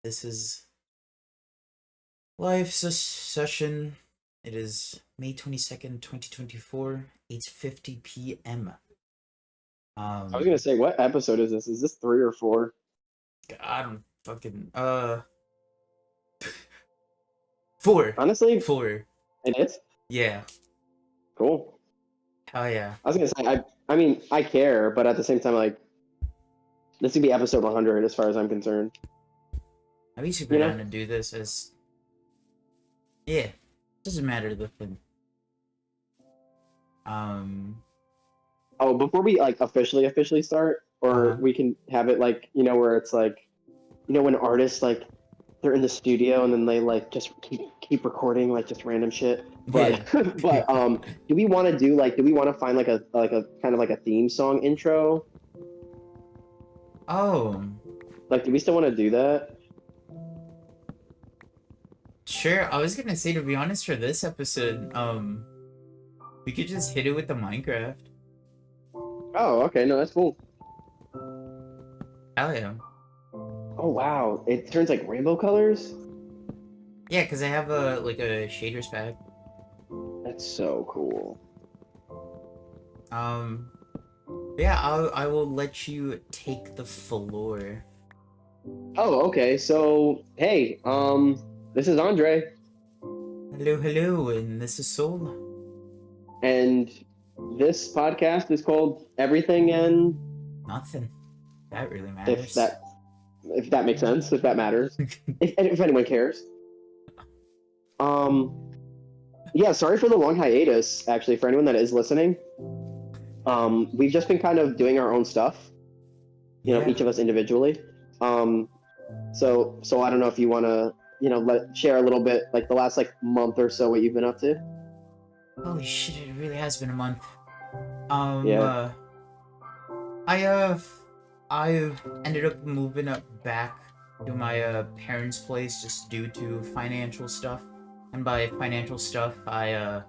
This is live session. It is May 22nd, 2024, 8:50 p.m. I was gonna Um, say, what episode is this? Is this 3 or 4? I don't fucking, four. Honestly, Four. it is Yeah. cool. Hell yeah. I was gonna say, I mean, I care, but at the same time, like, this could be episode 100 as far as I'm concerned. I'd be super You know? down to do this as, yeah, doesn't matter the thing. Um, Oh, before we like officially start, or uh-huh. we can have it like, where it's like, when artists like they're in the studio and then they like just keep recording like just random shit. But Yeah. do we want to find like a kind of like a theme song intro? Oh, Like, do we still want to do that? sure. I was gonna say, to be honest, for this episode, we could just hit it with the Minecraft. Oh, okay, no, that's cool. Hell yeah. Oh wow, it turns like rainbow colors. Yeah, because I have a shaders pack. That's so cool. Um, yeah, I will let you take the floor. Oh, okay. So, hey, this is Andre, Hello, hello, and this is Soul. and this podcast is called Everything and Nothing. That really if matters. that if that makes sense, if that matters, if anyone cares. Um, yeah, sorry for the long hiatus. Actually, for anyone that is listening, we've just been kind of doing our own stuff. Yeah. Each of us individually. Um, so I don't know if you want to, share a little bit, like the last like month or so, what you've been up to. Holy shit, it really has been a month. Um, Yeah. uh, I, uh, I've ended up moving up back to my, parents' place just due to financial stuff. And by financial stuff, I,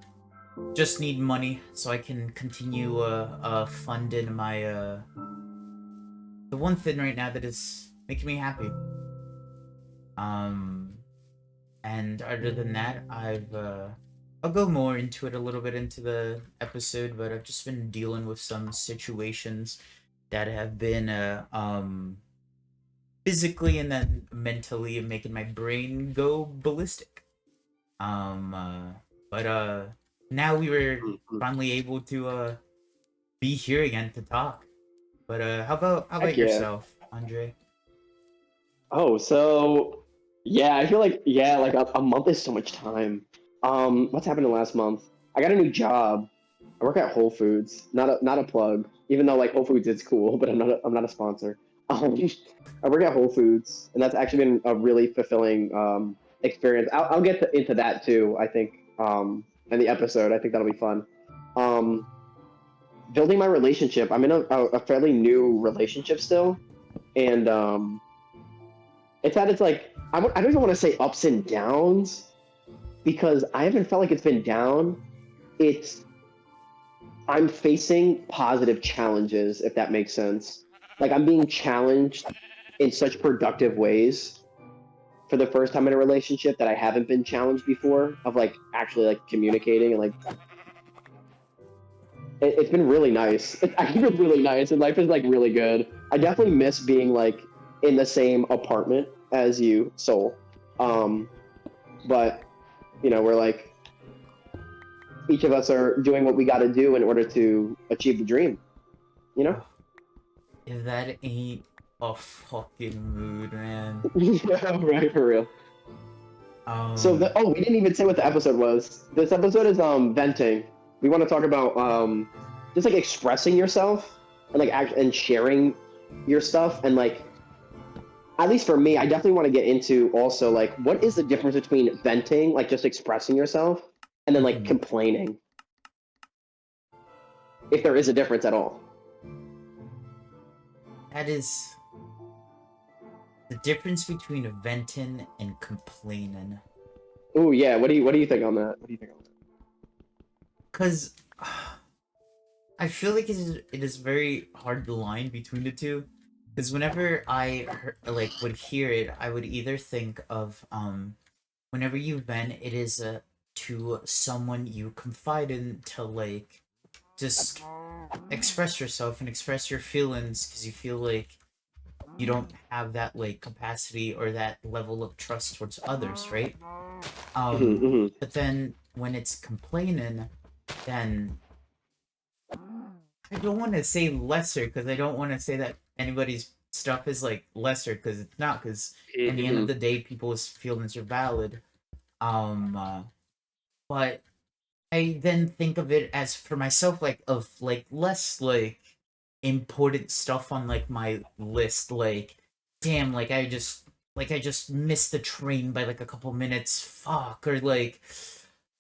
just need money so I can continue, funding my, the one thing right now that is making me happy. Um, and other than that, I'll go more into it a little bit into the episode, but I've just been dealing with some situations that have been, physically and then mentally making my brain go ballistic. Um, uh, but now we were Mhm. finally able to, be here again to talk. But, how about Heck yeah. yourself, Andre? Oh, so yeah, I feel like like a month is so much time. What's happened in the last month? I got a new job. I work at Whole Foods. Not a plug, even though like Whole Foods is cool, but I'm not a sponsor. Um, I work at Whole Foods, and that's actually been a really fulfilling experience. I'll get into that too. I think in the episode. I think that'll be fun. Um, Building my relationship. I'm in a fairly new relationship still, and it's had its like I don't even want to say ups and downs because I haven't felt like it's been down. It's I'm facing positive challenges, if that makes sense. Like I'm being challenged in such productive ways for the first time in a relationship that I haven't been challenged before of like actually like communicating and like it's been really nice. It's actually been really nice and life is like really good. I definitely miss being like in the same apartment as you, Soul. Um, but we're like each of us are doing what we got to do in order to achieve the dream. You know? Oh, if that ain't a fucking mood, man. Yeah, right, for real. So Um, we didn't even say what the episode was. This episode is venting. We want to talk about just like expressing yourself and like and sharing your stuff and like at least for me, I definitely want to get into also like what is the difference between venting, like just expressing yourself, and then like mhm. complaining, if there is a difference at all. That is the difference between venting and complaining. Oh yeah, what do you think on that? What do you think on that? Cause I feel like it is very hard to line between the two. Because whenever like would hear it, I would either think of whenever you vent, it is to someone you confide in to like just express yourself and express your feelings because you feel like you don't have that like capacity or that level of trust towards others, right? Hmm. Hmm. But then when it's complaining, then I don't want to say lesser because I don't want to say that anybody's stuff is like lesser because it's not. Because in the end of Hmm. the day, people's feelings are valid. Um, uh, but I then think of it as for myself, like of like less like important stuff on like my list. Like, damn, like I just missed the train by like a couple minutes. Fuck, or like,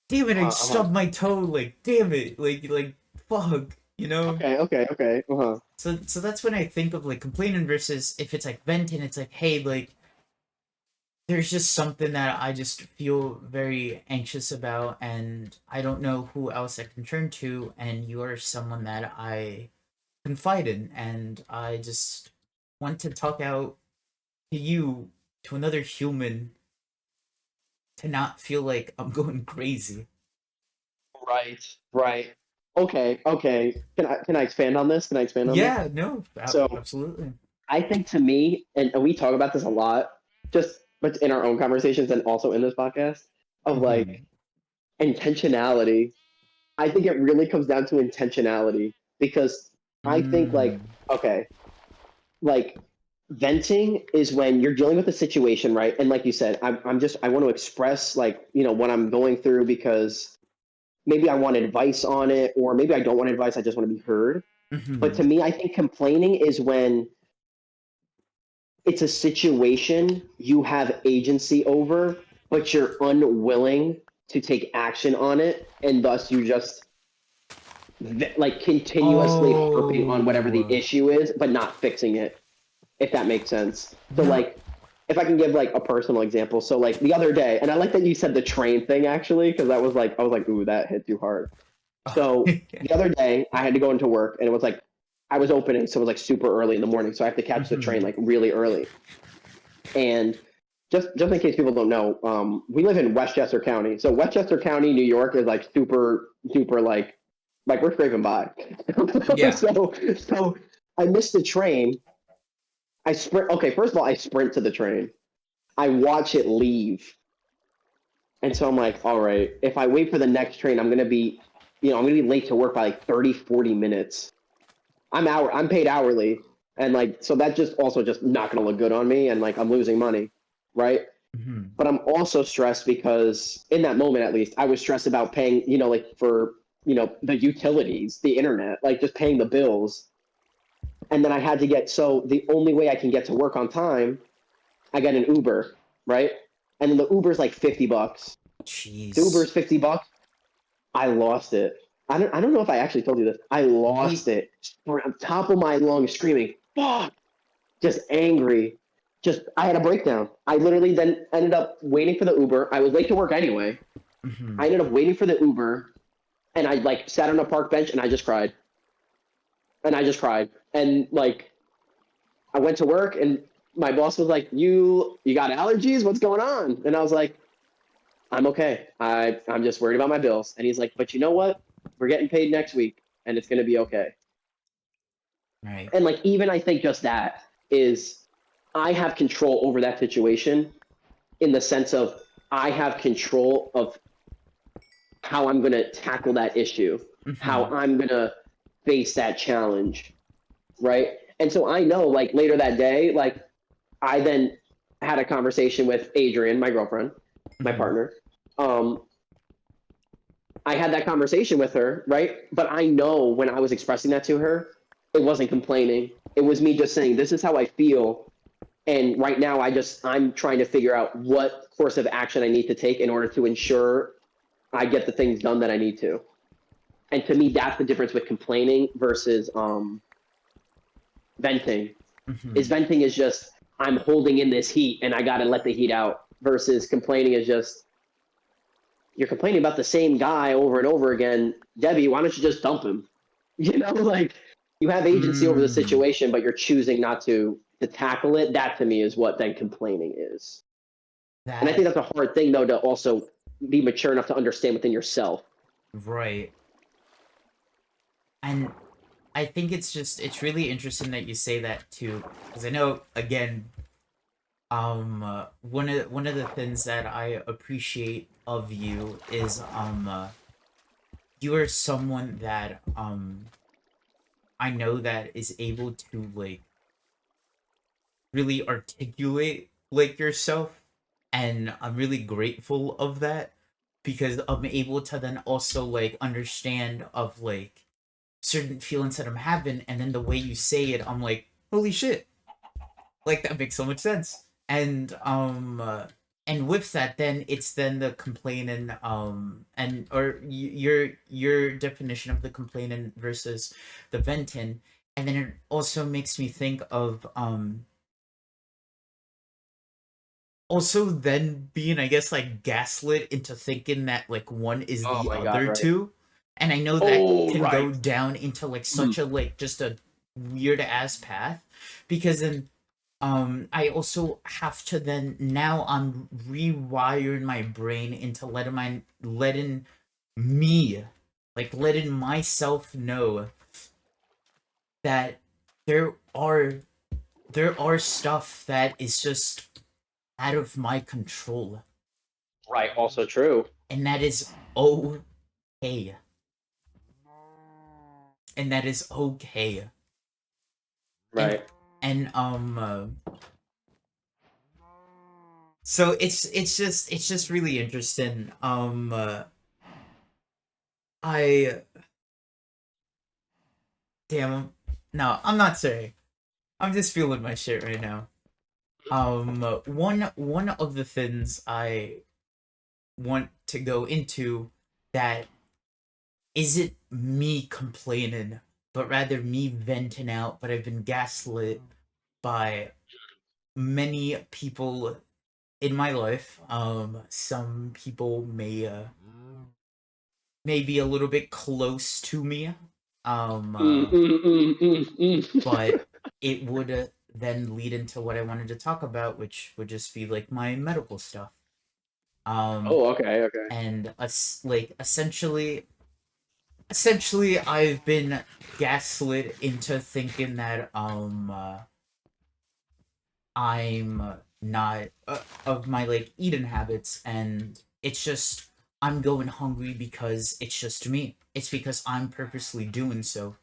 damn it, I Uh-huh. stubbed my toe. Like, damn it, like fuck, you know. Okay. Okay. Okay. Uh-huh. So that's when I think of like complaining versus if it's like venting, it's like, hey, like there's just something that I just feel very anxious about and I don't know who else I can turn to and you are someone that I confide in and I just want to talk out to you, to another human, to not feel like I'm going crazy. Right. Right. Okay. Okay. Can I expand on this? Can I expand on this? Yeah, no, So absolutely. I think to me, and we talk about this a lot, just but in our own conversations and also in this podcast, of like Hmm. intentionality. I think it really comes down to intentionality because I think like, Mm. okay, like venting is when you're dealing with a situation, right? And like you said, I want to express like, what I'm going through because maybe I want advice on it, or maybe I don't want advice. I just want to be heard. But Hmm. to me, I think complaining is when it's a situation you have agency over, but you're unwilling to take action on it. And thus you just like continuously harping on whatever the Oh, issue is, but not fixing it, if that makes sense. So no. like, if I can give like a personal example, so like the other day, and I like that you said the train thing actually, because that was like I was like, ooh, that hit too hard. So the other day I had to go into work, and it was like I was opening, so it was like super early in the morning, so I have to catch the train Hmm. like really early. And just in case people don't know, we live in Westchester County. So Westchester County, New York, is like super duper like we're scraping by. Yeah. So I missed the train. I sprint. Okay, first of all, I sprint to the train. I watch it leave, and so I'm like, all right, if I wait for the next train, I'm gonna be late to work by like 30, 40 minutes. I'm paid hourly, and like so that just also just not gonna look good on me, and like I'm losing money, right? Hmm. But I'm also stressed because in that moment, at least, I was stressed about paying, like for, the utilities, the internet, like just paying the bills. And then I had to so the only way I can get to work on time, I get an Uber, right? And then the Uber's like $50. The Uber's Jeez. $50. I lost it. I don't know if I actually told you this. I Ye- lost it. On top of my lungs screaming, fuck, just angry. Just I had a breakdown. I literally then ended up waiting for the Uber. I was late to work anyway. I Mhm. ended up waiting for the Uber, and I like sat on a park bench and I just cried. And I just cried. And like I went to work and my boss was like, "You got allergies? What's going on?" And I was like, "I'm okay. I'm just worried about my bills." And he's like, "But you know what? We're getting paid next week and it's going to be okay." Right. And like even I think just that is I have control over that situation in the sense of I have control of how I'm going to tackle that issue, how Mhm. I'm going to face that challenge, right? And so I know like later that day, like I then had a conversation with Adrian, my girlfriend, my Mhm. partner. Um, I had that conversation with her, right? But I know when I was expressing that to her, it wasn't complaining. It was me just saying, this is how I feel. And right now, I'm trying to figure out what course of action I need to take in order to ensure I get the things done that I need to. And to me, that's the difference with complaining versus venting. Is Mhm. venting is just I'm holding in this heat and I got to let the heat out. Versus complaining is just you're complaining about the same guy over and over again. Debbie, why don't you just dump him? Like you have agency over the Mm, situation, but you're choosing not to tackle it. That to me is what then complaining is. And I think that that's a hard thing though to also be mature enough to understand within yourself. right. And I think it's really interesting that you say that too, because I know again, one of the things that I appreciate of you is you are someone that I know that is able to like really articulate like yourself, and I'm really grateful of that because I'm able to then also like understand of like certain feelings that I'm having, and then the way you say it, I'm like, holy shit, like that makes so much sense. And with that, then it's then the complaining, and or your definition of the complaining versus the venting, and then it also makes me think of also then being, I guess, like gaslit into thinking that like one is Oh the my god, other right. two, and I know that Oh can go right. down into like Mm. such a like just a weird ass path, because then I also have to then now I'm rewiring my brain into letting me, like letting myself know that there are there are stuff that is just out of my control, Right, also true. and that is okay, and that is okay. and Right. and so it's just really interesting. I damn, no, I'm not saying. I'm just feeling my shit right now. One of the things I want to go into that isn't me complaining, but rather me venting out, but I've been gaslit by many people in my life. Some people may be a little bit close to me. Um, uh, but it would then lead into what I wanted to talk about, which would just be like my medical stuff. Um, Oh, okay, okay. and like essentially, I've been gaslit into thinking that I'm not of my like eating habits, and it's just I'm going hungry because it's just me. It's because I'm purposely doing so.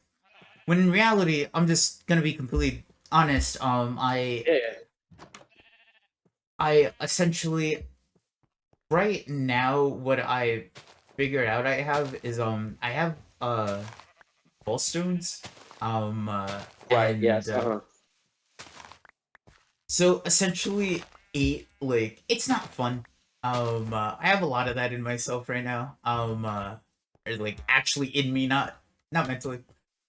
When in reality, I'm just gonna be completely honest. Yeah, yeah. I essentially right now what I figured out I have is I have gallstones, Right, and yes, uh-huh. so essentially like it's not fun. I have a lot of that in myself right now. Or like actually in me, not mentally.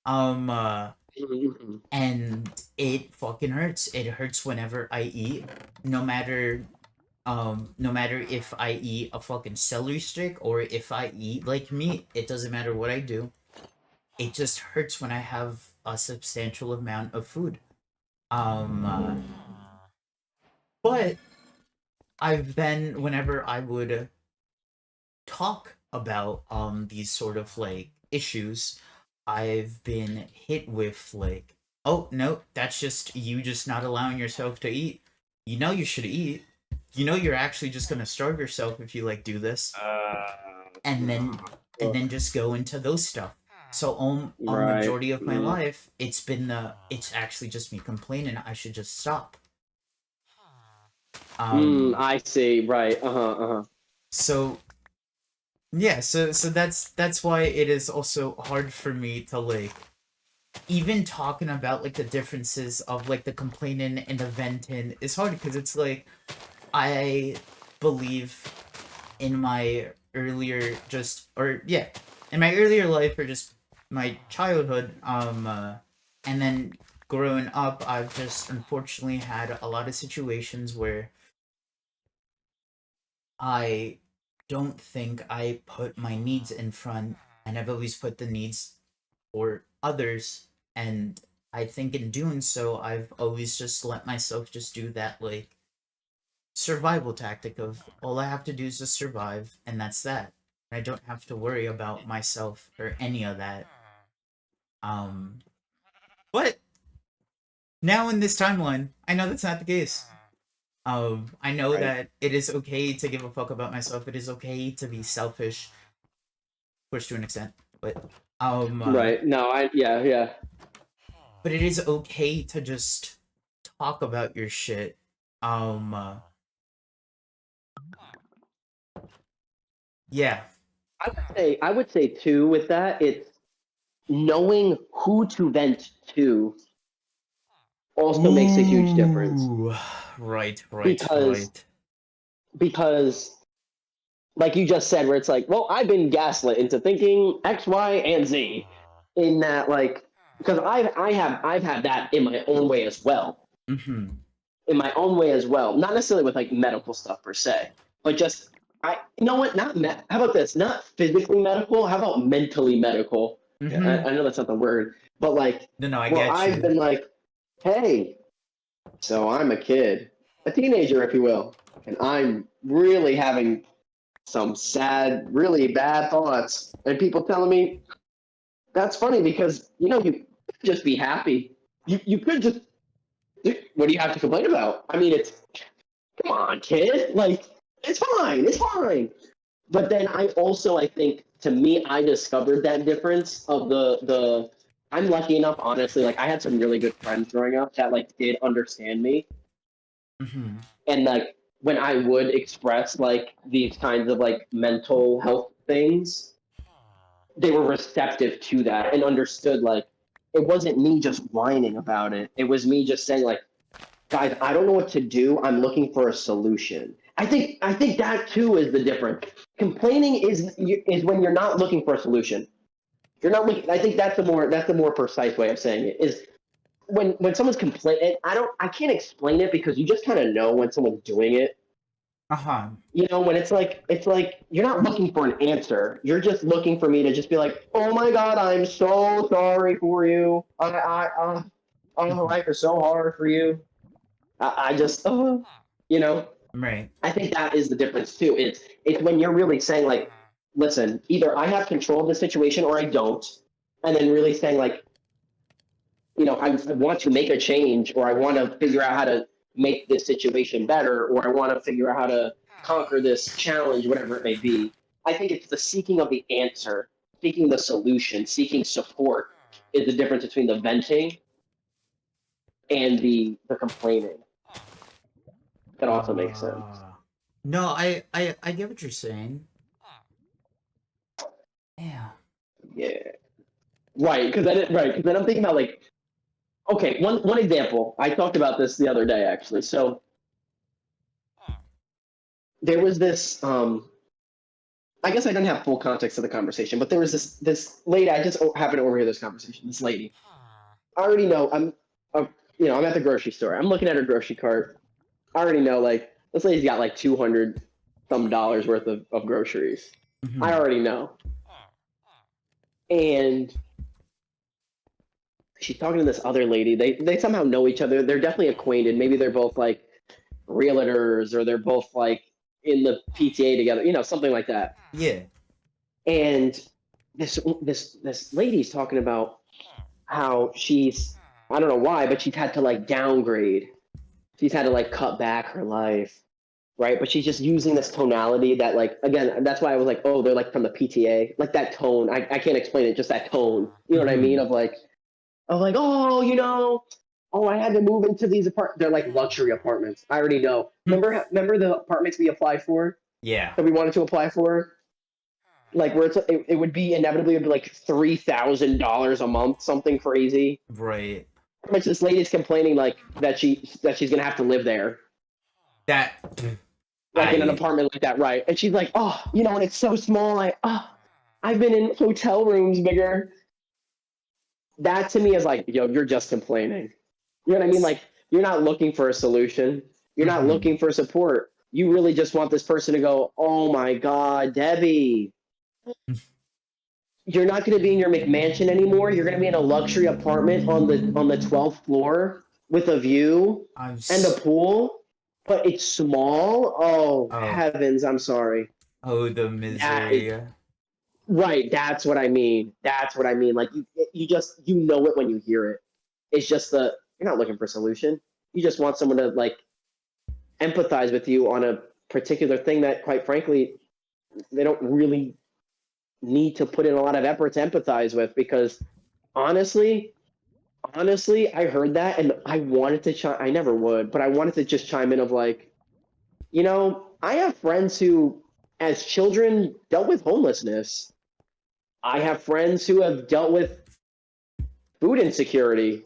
Um, uh, Mhm. and it fucking hurts. It hurts whenever I eat, no matter no matter if I eat a fucking celery stick or if I eat like meat. It doesn't matter what I do. It just hurts when I have a substantial amount of food. Um, uh, but I've been whenever I would talk about these sort of like issues, I've been hit with like, oh no, that's just you just not allowing yourself to eat. You know you should eat. You know you're actually just gonna starve yourself if you like do this, and then Ugh. just go into those stuff. So on Right. majority of my life, it's actually just me complaining. I should just stop. Um, I see. Right. Uh-huh, uh-huh. so yeah, so that's why it is also hard for me to like even talking about like the differences of like the complaining and the venting is hard because it's like I believe in my earlier just or yeah in my earlier life or just my childhood and then growing up I've just unfortunately had a lot of situations where I don't think I put my needs in front, and I've always put the needs for others, And I think in doing so, I've always just let myself just do that, like, survival tactic of all I have to do is just survive, and that's that. I don't have to worry about myself or any of that. Um, but now in this timeline, I know that's not the case. I know Right. that it is okay to give a fuck about myself. It is okay to be selfish, pushed to an extent, but Right. No, yeah. but it is okay to just talk about your shit. Um, uh, yeah. I would say too with that, it's knowing who to vent to also makes a huge difference Ooh, right, right, because right. because like you just said, where it's like, well, I've been gaslit into thinking X, Y, and Z. In that, like, because I've had that in my own way as well. Mm-hmm. In my own way as well. Not necessarily with like medical stuff per se, but just you know what? How about this? Not physically medical. How about mentally medical? Mm-hmm. I know that's not the word, but like, No, no, I where get I've you. been like, hey, so I'm a kid, a teenager, if you will, and I'm really having some sad, really bad thoughts, and people telling me that's funny because you could just be happy. You could just what do you have to complain about? I mean, it's come on, kid. Like it's fine, it's fine. But then I think to me I discovered that difference of the I'm lucky enough, honestly. Like I had some really good friends growing up that like did understand me, Mm-hmm. and like when I would express like these kinds of like mental health things, they were receptive to that and understood like it wasn't me just whining about it. It was me just saying like, guys, I don't know what to do. I'm looking for a solution. I think that too is the difference. Complaining is when you're not looking for a solution. You're not looking. I think that's the more precise way of saying it is when someone's complaining. I can't explain it because you just kind of know when someone's doing it. Uh-huh. When it's like you're not looking for an answer. You're just looking for me to just be like, oh my god, I'm so sorry for you. Oh, Mm-hmm. life is so hard for you. I just you know Right. I think that is the difference too. It's when you're really saying like, listen, either I have control of the situation or I don't, and then really saying like, I want to make a change or I want to figure out how to make this situation better or I want to figure out how to conquer this challenge, whatever it may be. I think it's the seeking of the answer, seeking the solution, seeking support is the difference between the venting and the complaining. That also makes sense. No, I get what you're saying. Yeah. Yeah. Right, because then I'm thinking about like, okay, one example. I talked about this the other day actually. So there was this I guess I don't have full context of the conversation, but there was this lady. I just happened to overhear this conversation. This lady. I already know. Uh, I'm at the grocery store. I'm looking at her grocery cart. I already know. Like this lady's got like $200 some worth of groceries. I Mm-hmm. already know. And she's talking to this other lady. They somehow know each other. They're definitely acquainted. Maybe they're both like realtors or they're both like in the PTA together. Something like that. Yeah. And this lady's talking about how she's I don't know why, but she's had to like downgrade. She's had to like cut back her life, right? But she's just using this tonality that like again, that's why I was like, oh, they're like from the PTA, like that tone. I can't explain it, just that tone. You know what I mean? Mm-hmm. Of like, oh, oh, I had to move into these apartments. They're like luxury apartments. I already know. Remember the apartments we applied for Yeah. that we wanted to apply for? Like where it would be inevitably would be like $3,000 a month, something crazy. Right. How much this lady's complaining like that she's gonna have to live there, That like in an I apartment like that, right? And she's like, oh, and it's so small. I've been in hotel rooms bigger. That to me is like, yo, you're just complaining. You know what I mean? Like you're not looking for a solution. You're not mm-hmm. looking for support. You really just want this person to go, oh my god, Debbie. you're not going to be in your McMansion anymore. You're going to be in a luxury apartment on the 12th floor with a view I'm and a s- pool, but it's small. Oh oh heavens, I'm sorry. oh the That is misery. right. That's what I mean. That's what I mean. Like you know it when you hear it. It's just you're not looking for a solution. You just want someone to like empathize with you on a particular thing that, quite frankly, they don't really need to put in a lot of effort to empathize with because honestly, honestly, I heard that and I wanted to chime. I never would, but I wanted to just chime in of like, I have friends who, as children, dealt with homelessness. I have friends who have dealt with food insecurity.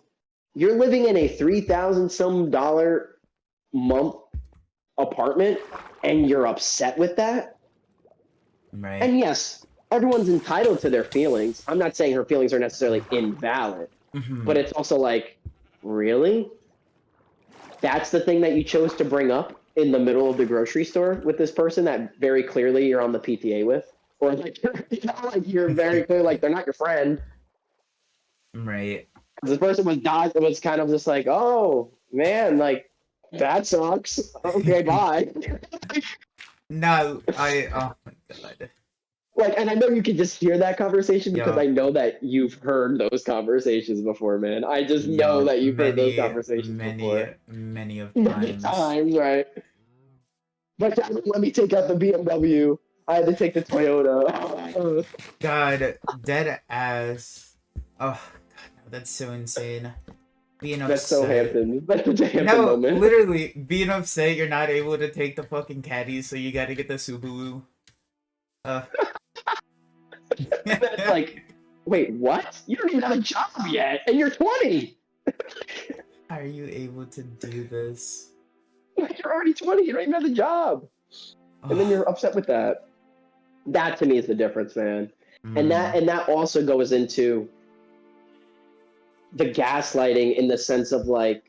You're living in a 3,000 some dollar month apartment and you're upset with that. Right. And yes, everyone's entitled to their feelings. I'm not saying her feelings are necessarily invalid, but Mm-hmm. it's also like, really? That's the thing that you chose to bring up in the middle of the grocery store with this person that very clearly you're on the PTA with, or like like you're very clear like they're not your friend. Right. This person was kind of just like, oh man, like that sucks. Okay, bye. No, oh my god. Like, and I know you can just hear that conversation because Yo, I know that you've heard those conversations before, man. I just know yo, that you've heard those many, conversations many, before many of many times. times, right? But let me take out the BMW. I had to take the Toyota. God, dead ass. Oh, God, no, that's so insane. Being That's so upset. Hampton. That's such a Hampton No, moment. literally, being upset you're not able to take the fucking caddy, so you gotta get the Subaru. Uh, That's like, wait, what? You don't even have a job yet, and you're 20. how are you able to do this? You're already 20. You don't even have the job, and then Oh, you're upset with that. That to me is the difference, man. And that mm, and that also goes into the gaslighting in the sense of like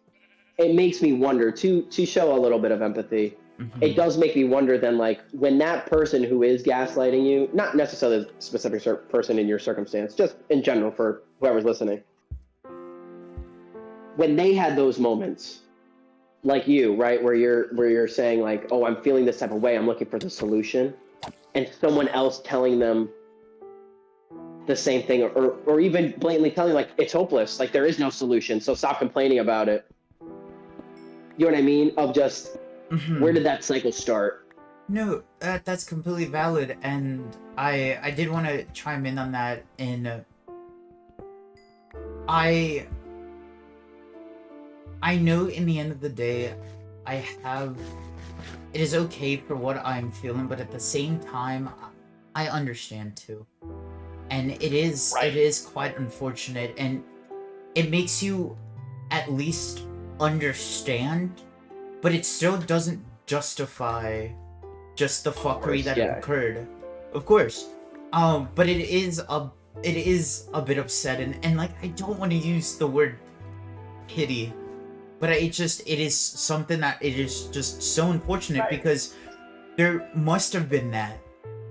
it makes me wonder to show a little bit of empathy. It mm-hmm. does make me wonder then like when that person who is gaslighting you, not necessarily a specific person in your circumstance, just in general for whoever's listening, when they had those moments like you, right, where you're saying like, oh, I'm feeling this type of way, I'm looking for the solution, and someone else telling them the same thing, or even blatantly telling like it's hopeless, like there is no solution, so stop complaining about it. You know what I mean? Of just where Mm-hmm. did that cycle start? No, that's completely valid, and I did want to chime in on that. I I know in the end of the day, I have. It is okay for what I'm feeling, but at the same time, I understand too, and it Right. is quite unfortunate, and it makes you at least understand, but it still doesn't justify just the Of fuckery course, that yeah. occurred. Of course. But it is a bit upsetting, and like I don't want to use the word pity, but it is something that it is just so unfortunate Right. because there must have been that,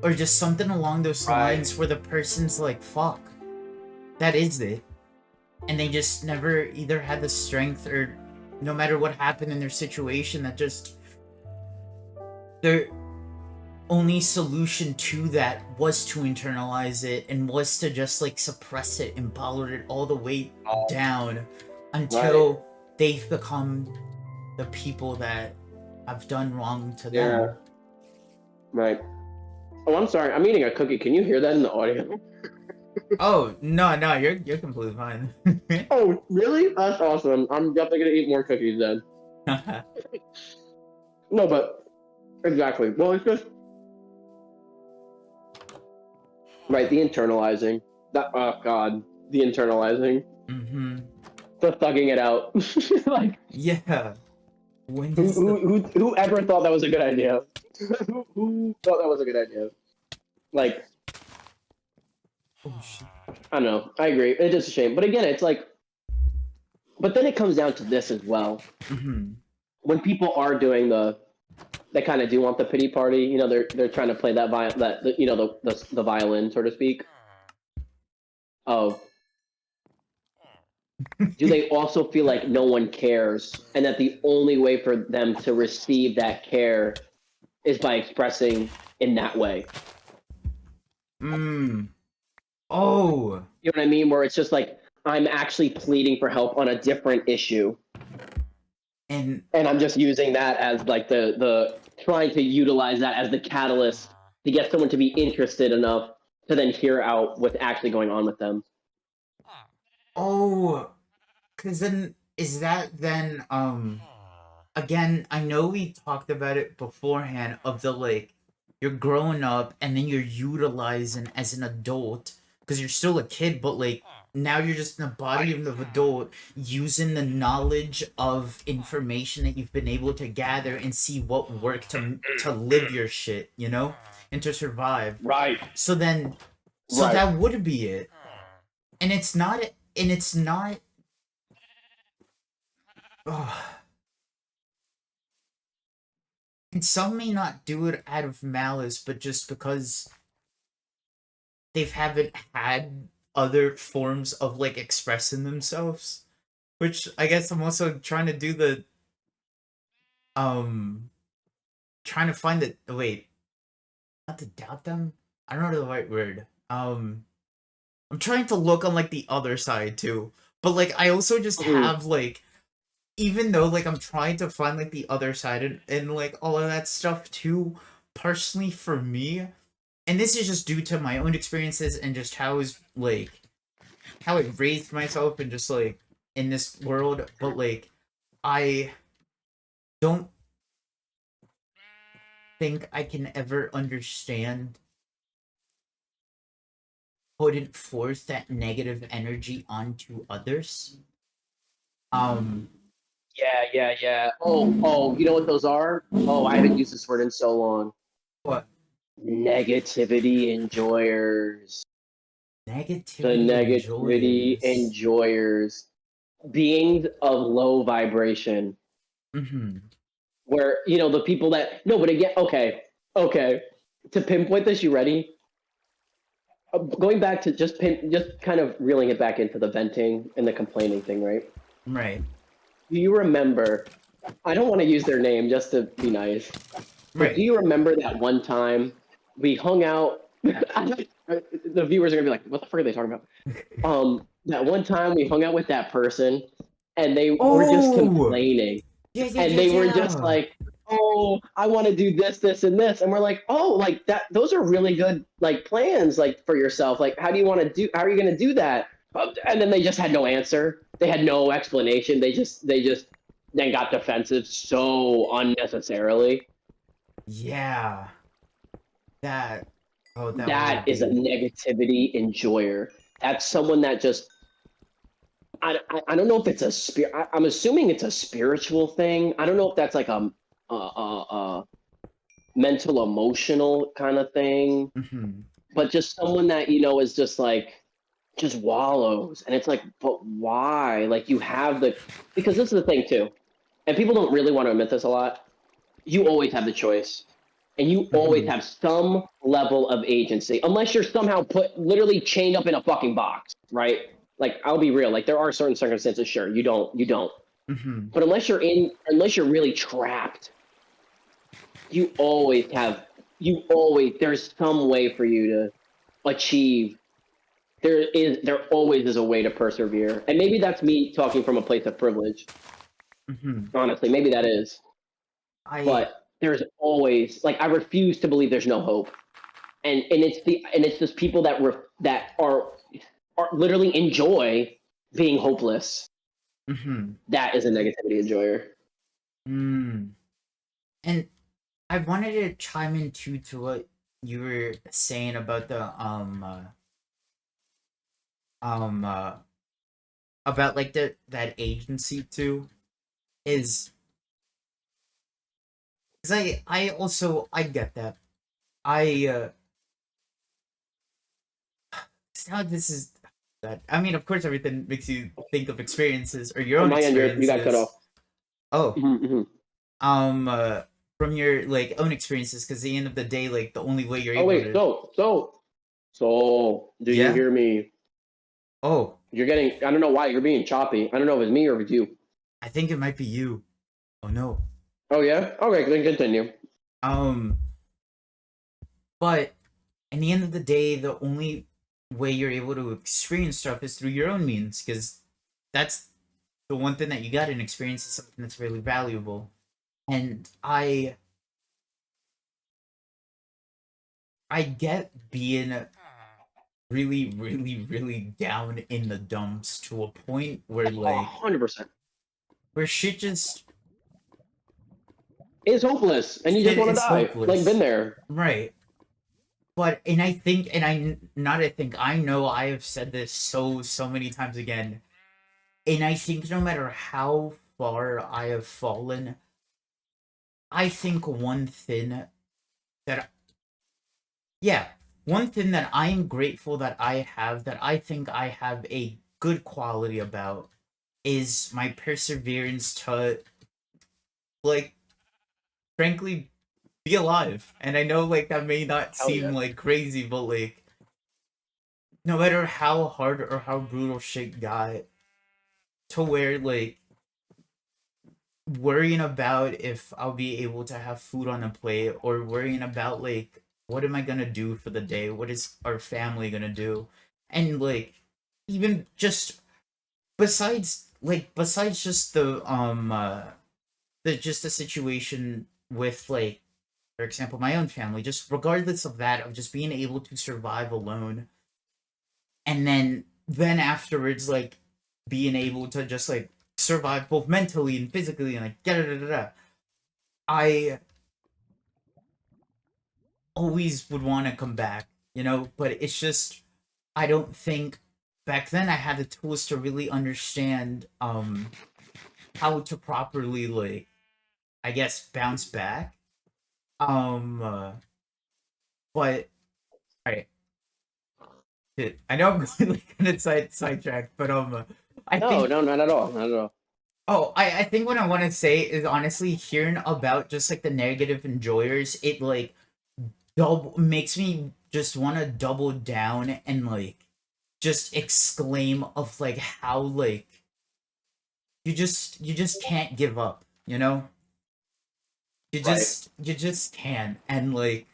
or just something along those Right. lines where the person's like, "Fuck, that is it," and they just never either had the strength or, no matter what happened in their situation, that just their only solution to that was to internalize it and was to just like suppress it and bottle it all the way down Right. until they've become the people that have done wrong to them. Yeah. Right. Oh, I'm sorry. I'm eating a cookie. Can you hear that in the audio? Oh no, no, you're completely fine. Oh, really? That's awesome. I'm definitely gonna eat more cookies then. No, but exactly. Well, it's just right. The internalizing. That. Oh God. The internalizing. Mm-hmm. The thugging it out. Like Yeah. When who does the who who who ever thought that was a good idea? Who thought that was a good idea? Like oh shit. I don't know. I agree. It's just a shame. But again, it's like. But then it comes down to this as well. Mm-hmm. When people are doing they kind of do want the pity party. They're trying to play that violin, the violin, so to speak. of do they also feel like no one cares and that the only way for them to receive that care is by expressing in that way? Mm. Oh. You know what I mean? Where it's just like I'm actually pleading for help on a different issue, And and I'm just using that as like the trying to utilize that as the catalyst to get someone to be interested enough to then hear out what's actually going on with them. oh, cause then is that then again, I know we talked about it beforehand of the like you're growing up and then you're utilizing as an adult because you're still a kid, but like now you're just in the body of an adult using the knowledge of information that you've been able to gather and see what worked to live your shit, you know, and to survive. Right, So then, so right. that would be it, and it's not, and it's not. Oh, and some may not do it out of malice, but just because they haven't had other forms of like expressing themselves. Which I guess I'm also trying to do the um trying to find the wait, not to doubt them. I don't know the right word. I'm trying to look on like the other side too. But like I also just Mhm. have like even though like I'm trying to find like the other side and like all of that stuff too, personally for me, and this is just due to my own experiences and just how is like how I raised myself and just like in this world, but like I don't think I can ever understand putting forth that negative energy onto others. Um Yeah, yeah, yeah. Oh, you know what those are? Oh, I haven't used this word in so long. what Negativity enjoyers. The negativity negativity enjoyers. enjoyers. Beings of low vibration. Mm-hmm. Where, you know, the people that, no, but again, okay. To pinpoint this, you ready? Going back to just kind of reeling it back into the venting and the complaining thing, right? Right. Do you remember? I don't want to use their name just to be nice, but do Right. you remember that one time we hung out? The viewers are gonna be like, "What the fuck are they talking about?" That one time we hung out with that person, and they were just Oh complaining, yeah, yeah, and yeah, they were just yeah. like, "Oh, I want to do this, this, and this," and we're like, "Oh, like that? Those are really good like plans, like for yourself. Like, how do you want to do? How are you gonna do that?" And then they just had no answer. They had no explanation. They just then got defensive so unnecessarily. Yeah. That that That would is a be. negativity enjoyer. That's someone that just I don't know if it's a spirit. I'm assuming it's a spiritual thing. I don't know if that's like a mental emotional kind of thing, Mm-hmm. but just someone that you know is just like just wallows, and it's like, but why? Like you have the because this is the thing too, and people don't really want to admit this a lot. You always have the choice, and you always Mm-hmm. have some level of agency, unless you're somehow put literally chained up in a fucking box, right? Like I'll be real, like there are certain circumstances, sure, you don't. Mm-hmm. But unless you're really trapped, you always have, you always, there's some way for you to achieve. There always is a way to persevere. And maybe that's me talking from a place of privilege. Mm-hmm. Honestly, maybe that is. I But there's always, like, I refuse to believe there's no hope. And it's just people that are literally enjoy being hopeless. mm-hmm. That is a negativity enjoyer. Mm. And I wanted to chime in too to what you were saying about the um uh about like the that agency too is because I also I get that I how this is that I mean of course everything makes you think of experiences or your On own my end, you got cut off. experiences. Oh, Mm-hmm. um uh from your like own experiences because at the end of the day like the only way you're Oh able wait, to so do you yeah hear me? Oh, You're getting. I don't know why you're being choppy. I don't know if it's me or if it's you. I think it might be you. Oh no. Oh yeah. Okay, then continue. Um, but in the end of the day, the only way you're able to experience stuff is through your own means, because that's the one thing that you got in experience is something that's really valuable. And I get being really, really, really down in the dumps to a point where Oh, like 100%. where shit just It's hopeless, and you just shit want to is die. Like, been hopeless. there. Right. But and I think and I not I think I know I have said this so many times again. And I think no matter how far I have fallen, I think one thing that yeah, one thing that I'm grateful that I have that I think I have a good quality about is my perseverance to like frankly be alive. And I know like that may not Hell seem yeah. like crazy, but like no matter how hard or how brutal shit got to where like worrying about if I'll be able to have food on a plate or worrying about like what am I gonna do for the day? What is our family gonna do? And like even just besides just the just the situation with like for example my own family, just regardless of that of just being able to survive alone and then afterwards like being able to just like survive both mentally and physically and like da da da da da. I always would want to come back, you know, but it's just I don't think back then I had the tools to really understand how to properly like I guess bounce back. But all right, I know I'm going like kind of sidetracked, but I No, think no, not at all. Not at all. oh I think what I want to say is honestly hearing about just like the negative enjoyers, it like double makes me just want to double down and like just exclaim of like how like you just can't give up, you know? Right. You just can't. And like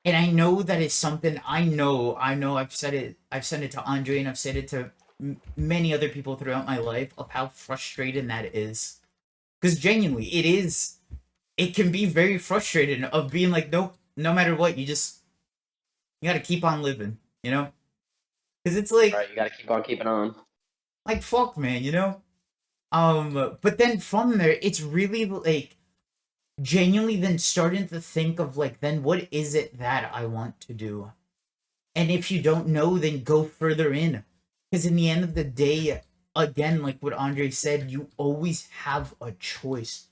and I know that is something I know I've said it to Andre and I've said it to many other people throughout my life of how frustrating that is. Cuz genuinely it can be very frustrating of being like nope, no matter what, you got to keep on living, you know? Cuz it's Right. You got to keep on keeping on. like fuck man, you know? But then from there it's really like genuinely then starting to think of like then what is it that I want to do? And if you don't know, then go further in. Because in the end of the day, again, like what Andre said, you always have a choice.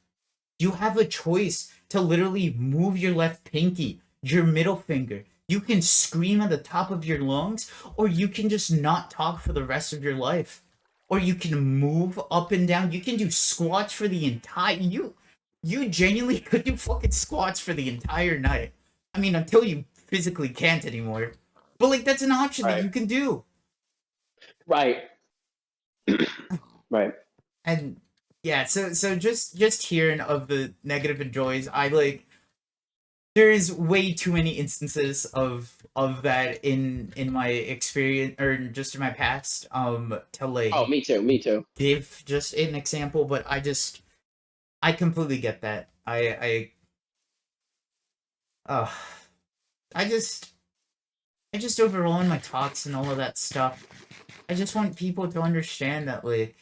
You have a choice to literally move your left pinky, your middle finger. You can scream at the top of your lungs, or you can just not talk for the rest of your life. Or you can move up and down. You can do squats for the entire you genuinely could do fucking squats for the entire night. I mean, until you physically can't anymore. But like that's an option that Right. you can do. Right. Right. And yeah, so just hearing of the negative and joys, I like there's way too many instances of that in my experience or just in my past to Oh, like me too. Me too. give just an example, but I completely get that. Uh I just I just overall in my talks and all of that stuff. I just want people to understand that like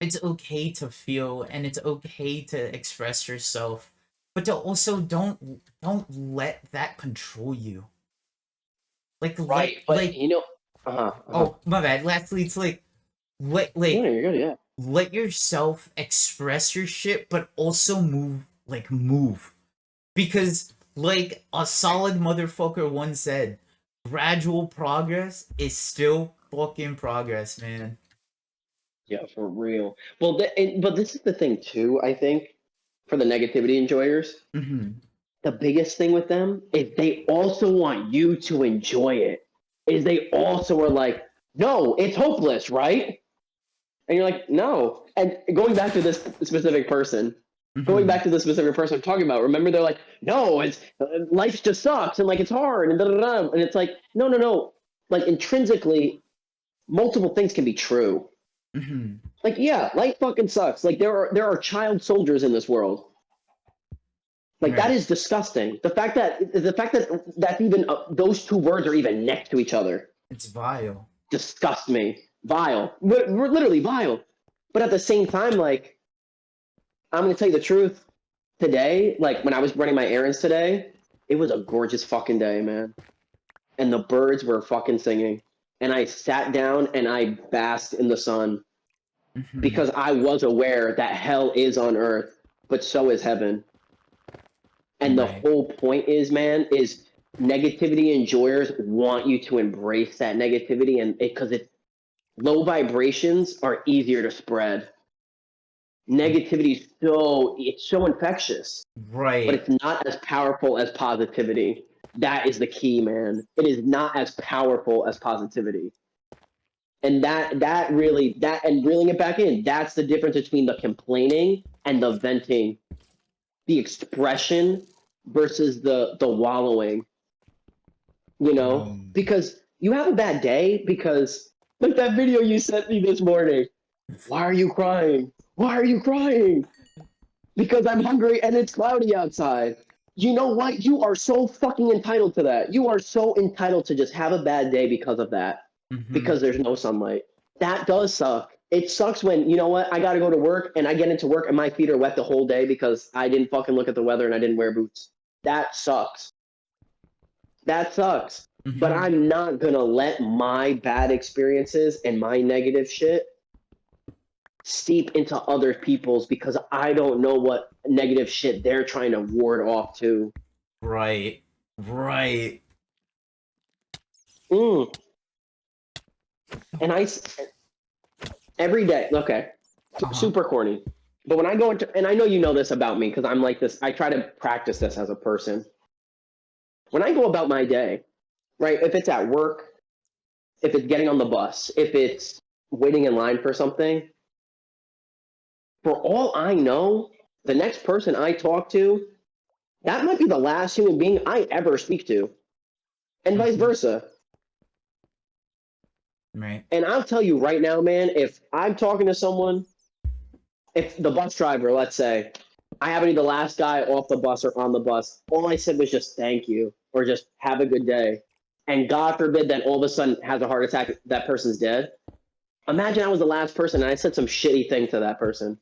it's okay to feel and it's okay to express yourself, but to also don't let that control you. Right. But you know. Uh huh. Uh huh. Oh my bad. Lastly, it's No, like you're good. Yeah. let yourself express your shit, but also move because like a solid motherfucker once said, gradual progress is still fucking progress, man. Yeah, for real. Well, but this is the thing too. I think for the negativity enjoyers, Mm-hmm. the biggest thing with them is they also want you to enjoy it. Is they also are like, no, it's hopeless, right? And you're like, no. And going back to this specific person, going Mm-hmm. back to the specific person I'm talking about, remember they're like, no, it's life just sucks and like it's hard and da da da. And it's like, no, no, no. Like intrinsically, multiple things can be true. Mm-hmm. Like, yeah, life fucking sucks. Like there are child soldiers in this world. Like that Right. is disgusting. The fact that that's even those two words are even next to each other It's vile. disgusts me. Vile. We're literally vile. But at the same time, like I'm gonna tell you the truth. Today, like when I was running my errands today, it was a gorgeous fucking day, man. And the birds were fucking singing. And I sat down and I basked in the sun Mm-hmm. because I was aware that hell is on earth, but so is heaven. And the Right. whole point is, man, is negativity enjoyers want you to embrace that negativity and because it's low vibrations are easier to spread. Negativity is so infectious, but Right. it's not as powerful as positivity. That is the key, man. It is not as powerful as positivity. And that really that and reeling it back in, that's the difference between the complaining and the venting, the expression versus the wallowing, you know? Um. Because you have a bad day because like that video you sent me this morning. Why are you crying? Why are you crying? Because I'm hungry and it's cloudy outside. You know what? You are so fucking entitled to that. You are so entitled to just have a bad day because of that. Mm-hmm. Because there's no sunlight. That does suck. It sucks when, you know what, I gotta go to work and I get into work and my feet are wet the whole day because I didn't fucking look at the weather and I didn't wear boots. That sucks. That sucks. But Mm-hmm. I'm not gonna let my bad experiences and my negative shit seep into other people's because I don't know what negative shit they're trying to ward off to. Right. Right. Mm. And every day, okay, Uh-huh. super corny. But when I go into, and I know you know this about me because I'm like this, I try to practice this as a person. When I go about my day, right, if it's at work, if it's getting on the bus, if it's waiting in line for something, for all I know, the next person I talk to, that might be the last human being I ever speak to, and vice Mm-hmm. versa. Right. And I'll tell you right now, man, if I'm talking to someone, if the bus driver, let's say, I happen to be the last guy off the bus or on the bus, all I said was just thank you or just have a good day. And God forbid that all of a sudden has a heart attack, that person's dead. Imagine I was the last person and I said some shitty thing to that person.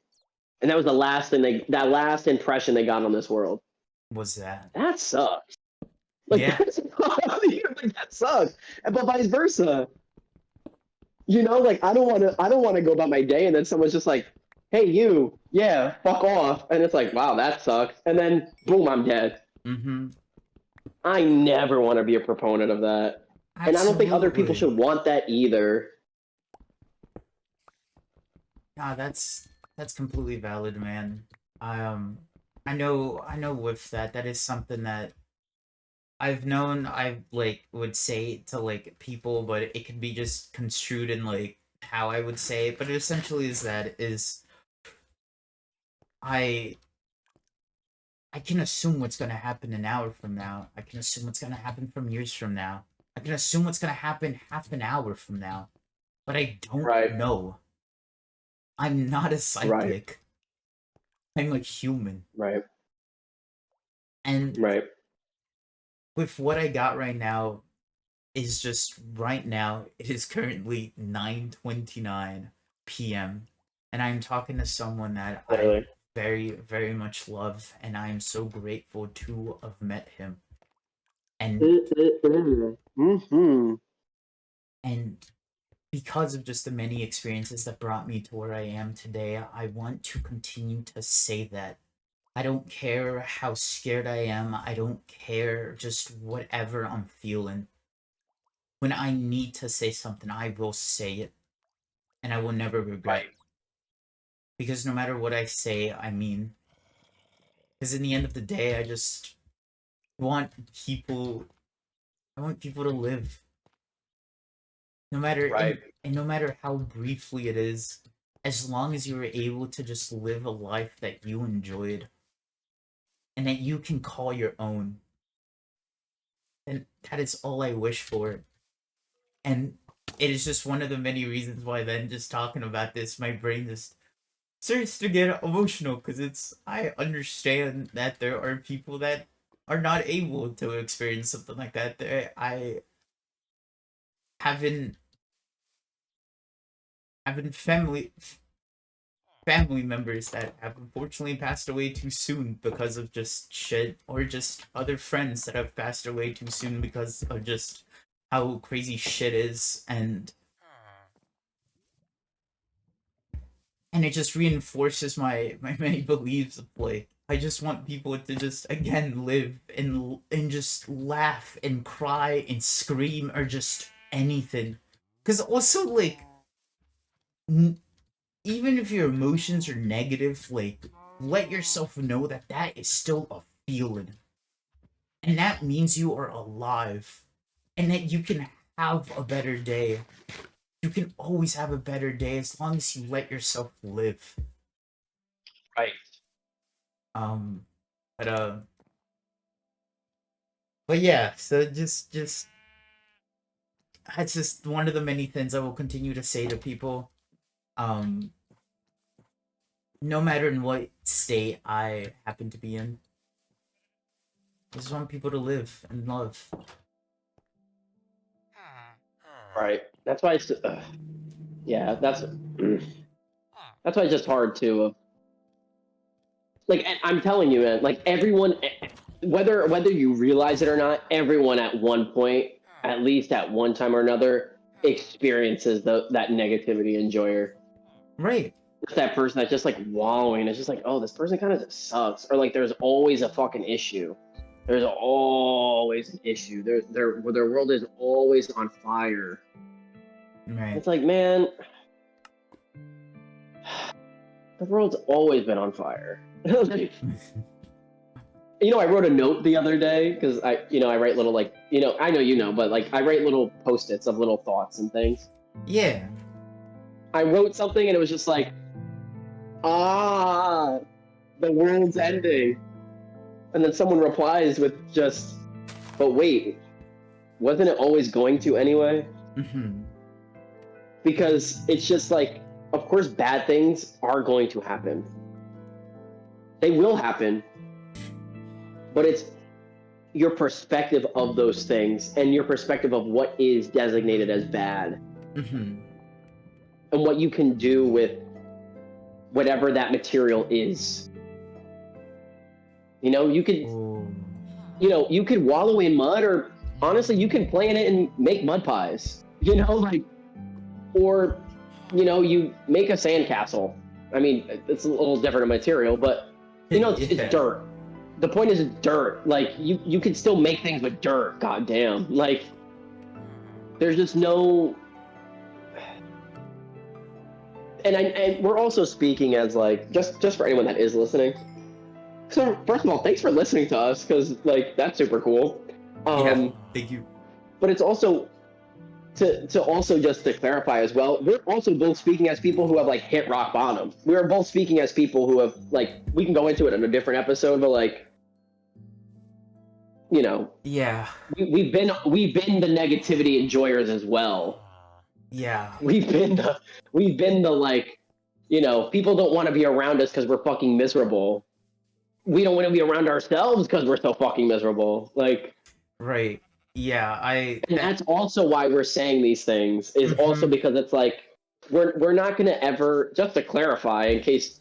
And that was the last thing that last impression they got on this world. Was that? That sucks. Like Yeah. that's like, that sucks. But vice versa. Like I don't want to go about my day and then someone's just like, "Hey, you, yeah, fuck off," and it's like, "Wow, that sucks," and then boom, I'm dead. Mm-hmm. I never want to be a proponent of that, and I don't think other people Absolutely. should want that either. Ah, that's completely valid, man. I know with that, that is something that I've known I like would say to like people, but it could be just construed in like how I would say it. But it essentially is that is I I can assume what's gonna happen an hour from now. I can assume what's gonna happen from years from now. I can assume what's gonna happen half an hour from now. But I don't Right, know. I'm not a right, psychic. I'm a human. right, And right. with what I got right now is just right now it is currently 9:29 p.m. and I'm talking to someone that I Literally. very very much love and I am so grateful to have met him. And Mm-hmm. and because of just the many experiences that brought me to where I am today, I want to continue to say that I don't care how scared I am. I don't care just whatever I'm feeling. When I need to say something, I will say it and I will never regret. Right. Because no matter what I say, I mean. Because in the end of the day, I just want people. I want people to live. No matter Right. and no matter how briefly it is, as long as you were able to just live a life that you enjoyed and that you can call your own, and that is all I wish for. And it is just one of the many reasons why then just talking about this, my brain just starts to get emotional because I understand that there are people that are not able to experience something like that. I haven't having family members that have unfortunately passed away too soon because of just shit, or just other friends that have passed away too soon because of just how crazy shit is, and it just reinforces my many beliefs of like I just want people to just again live and just laugh and cry and scream or just anything. Because also like n- even if your emotions are negative, like let yourself know that that is still a feeling, and that means you are alive, and that you can have a better day. You can always have a better day as long as you let yourself live. Right. Um, but uh, but yeah. So just that's just one of the many things I will continue to say to people. Um, no matter in what state I happen to be in, I just want people to live and love. Right. That's why it's yeah. That's why it's just hard to like. I'm telling you, man. Like everyone, whether you realize it or not, everyone at one point, at least at one time or another, experiences that negativity and joy. Right. It's that person that's just like wallowing. It's just like, oh, this person kind of just sucks. Or like, there's always a fucking issue. There's always an issue. Their world is always on fire. Right. It's like, man, the world's always been on fire. Like, I wrote a note the other day because I write little like, I know but like I write little post-its of little thoughts and things. Yeah. I wrote something and it was just like, ah, the world's ending. And then someone replies with just, but wait, wasn't it always going to anyway? Mm-hmm. Because it's just like, of course, bad things are going to happen. They will happen, but it's your perspective of those things and your perspective of what is designated as bad Mm-hmm. and what you can do with whatever that material is. You could, Oh. you could wallow in mud, or honestly, you can play in it and make mud pies. Like, or you make a sandcastle. I mean, it's a little different material, but it's Yeah. dirt. The point is dirt. Like you can still make things with dirt. God damn. Like there's just no. And we're also speaking as like just for anyone that is listening. So first of all, thanks for listening to us because like that's super cool. Yeah. Um, Thank you. but it's also to also just to clarify as well, we're also both speaking as people who have like hit rock bottom. We are both speaking as people who have like we can go into it in a different episode, but like you know Yeah. we've been the negativity enjoyers as well. Yeah. We've been the like people don't want to be around us because we're fucking miserable. We don't want to be around ourselves because we're so fucking miserable. Like, Right. Yeah. and that's also why we're saying these things is also Mm-hmm. because it's like we're not going to ever, just to clarify in case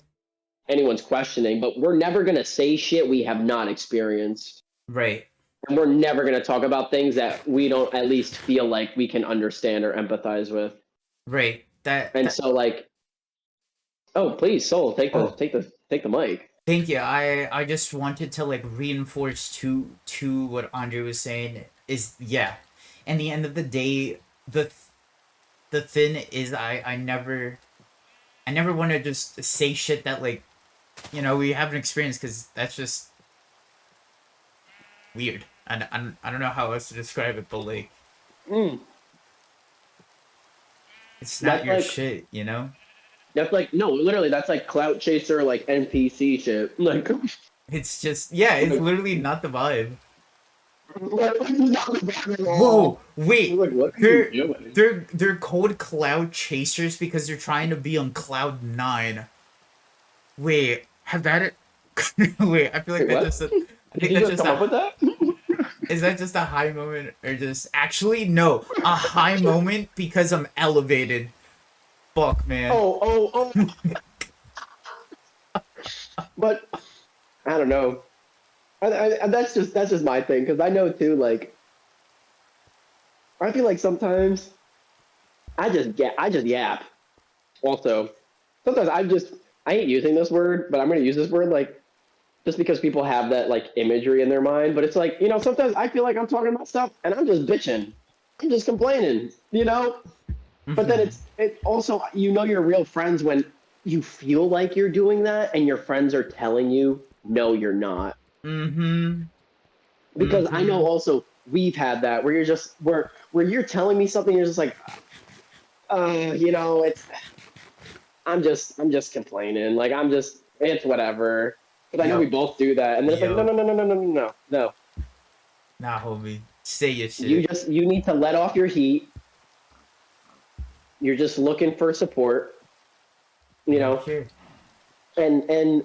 anyone's questioning, but we're never going to say shit we have not experienced. Right. And we're never going to talk about things that we don't at least feel like we can understand or empathize with. Right. And That. so like, oh, please, Soul, Oh, take the mic. thank you. I just wanted to like reinforce to what Andre was saying is yeah. In the end of the day, the thing is I never want to just say shit that like we haven't experienced because that's just weird. And I don't know how else to describe it, but like Mm. It's not That's your like shit, you know? that's like no, literally that's like clout chaser like NPC shit. Like, It's just yeah, it's like, literally not the vibe. not at all. Whoa, wait. Like, what are you They're doing? they're called cloud chasers because they're trying to be on cloud nine. Wait, have that wait, I feel like Wait, that what? just I Did think you that's just just come up a with that? is that just a high moment or just actually no, a high moment because I'm elevated. Fuck man. Oh, oh, oh. But I don't know. That's just my thing because I know too. Like I feel like sometimes I just yap. Also, sometimes I hate using this word, but I'm gonna use this word like just because people have that like imagery in their mind. But it's like sometimes I feel like I'm talking about stuff and I'm just bitching, I'm just complaining. But then Mhm. it also you're real friends when you feel like you're doing that and your friends are telling you no, you're not. Mhm. Because I know Mhm. also we've had that where you're just where you're telling me something, you're just like, it's I'm just complaining. Like it's whatever. But I know we Yo, both do that, and then it's like, no, yo. no, no, no, no, no, no, no, no. Nah, homie. Say your You shit. just you need to let off your heat. You're just looking for support, you No know, shit. and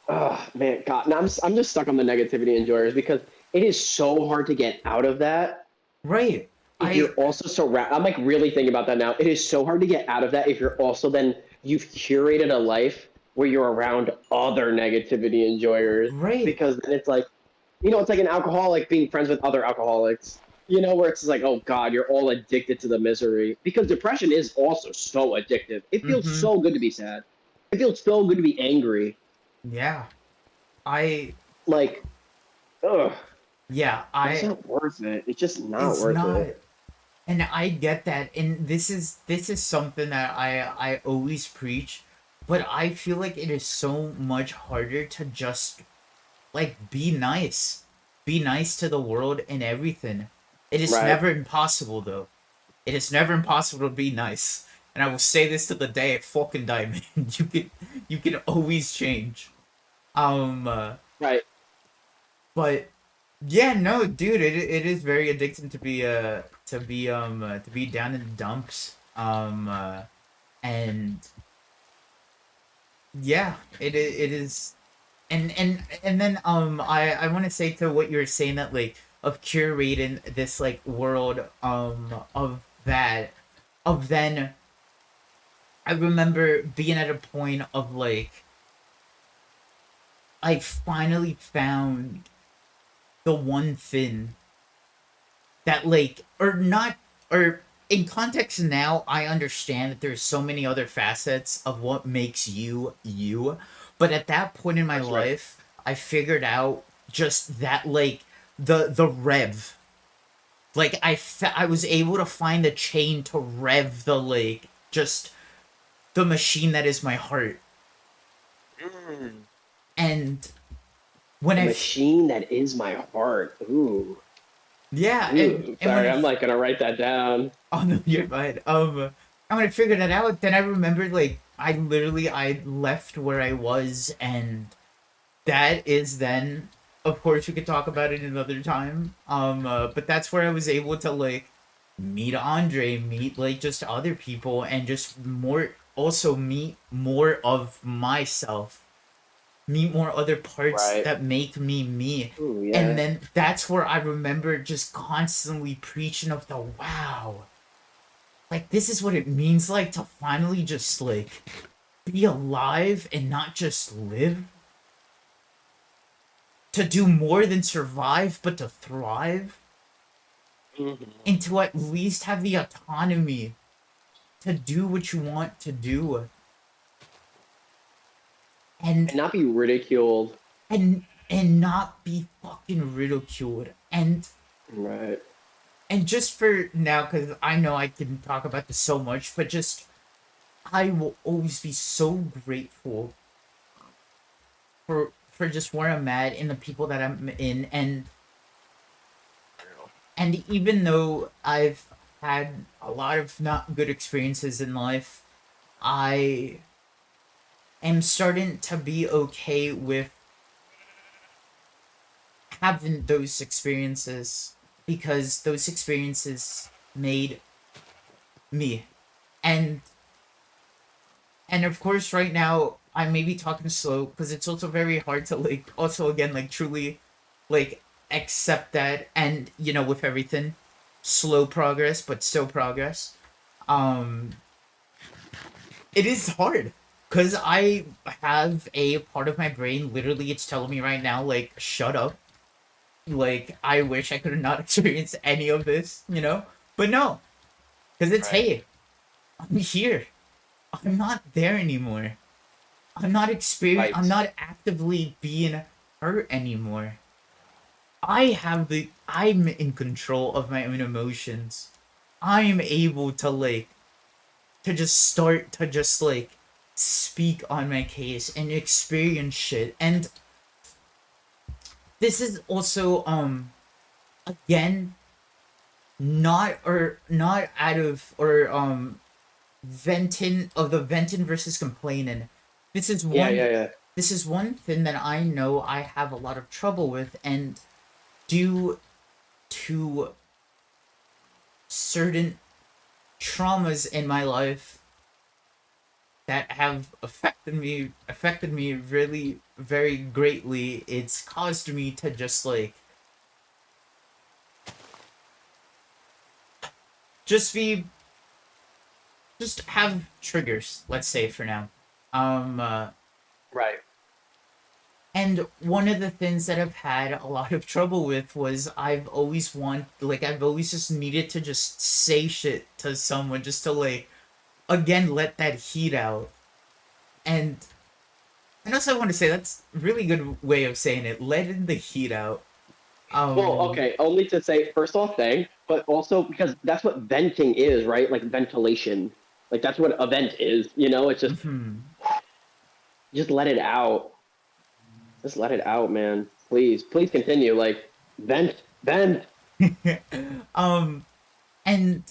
oh man, God, now I'm just stuck on the negativity enjoyers because it is so hard to get out of that Right. if I you're also I'm like really thinking about that now. It is so hard to get out of that if you're also then you've curated a life where you're around other negativity enjoyers right. because then it's like it's like an alcoholic being friends with other alcoholics. Where it's like, oh God, you're all addicted to the misery because depression is also so addictive. It feels Mhm. so good to be sad. It feels so good to be angry. Yeah. I Like, ugh, yeah, but it's I not worth it. It's just not it's worth not it. and I get that and this is something that I always preach, but I feel like it is so much harder to just like be nice. Be nice to the world and everything. It is Right. never impossible though. It is never impossible to be nice. And I will say this to the day I fucking die, man. You can always change. Um Right. but yeah, no, dude, it is very addicting to be down in the dumps. And yeah, it is and then I want to say to what you were saying that like of curating this like world of that of then I remember being at a point of like I finally found the one thing that like or not or in context now I understand that there's so many other facets of what makes you you, but at that point in my That's right. life I figured out just that like the rev like I was able to find the chain to rev the like just the machine that is my heart. Mm. And when The I machine that is my heart. Ooh. yeah Ooh. and when Sorry, I'm like gonna write that down. oh no, you're fine. And when I figured that out, then I remembered like I left where I was, and that is then. Of course, we could talk about it another time. But that's where I was able to like meet Andre, meet like just other people, and just more also meet more of myself, meet more other parts Right. that make me me. Ooh, And yeah. then that's where I remember just constantly preaching of the wow, like this is what it means like to finally just like be alive and not just live, to do more than survive but to thrive, Hmm. and to at least have the autonomy to do what you want to do, and And not be ridiculed. and not be fucking ridiculed. Right. And just for now, because I know I can talk about this so much, but just I will always be so grateful for just where I'm at and the people that I'm in, and even though had a lot of not good experiences in life, I am starting to be okay with having those experiences because those experiences made me. And and of course right now I may be talking slow because it's also very hard to like also again like truly like accept that, and with everything slow progress but still progress. um it is hard because I have a part of my brain literally it's telling me right now like shut up, like I wish I could have not experienced any of this, but no, because it's Right. hey, I'm here, I'm not there anymore, I'm Right. not actively being hurt anymore. I'm in control of my own emotions. I'm able to like to just start to just like speak on my case and experience shit. And this is also again not out of or venting versus complaining. This is Yeah, one yeah, yeah. this is one thing that I know I have a lot of trouble with, and due to certain traumas in my life that have affected me really very greatly, it's caused me to just like just be just have triggers, let's say for now. um uh, Right. and one of the things that I've had a lot of trouble with was I've always just needed to just say shit to someone just to like again let that heat out. And also I want to say that's a really good way of saying it, letting the heat out. Well, um okay, only to say first off, thanks, but also because that's what venting is, right? Like ventilation. Like that's what a vent is, It's mhm. just let it out. Just let it out, man. Please, please continue. Like vent, vent. um and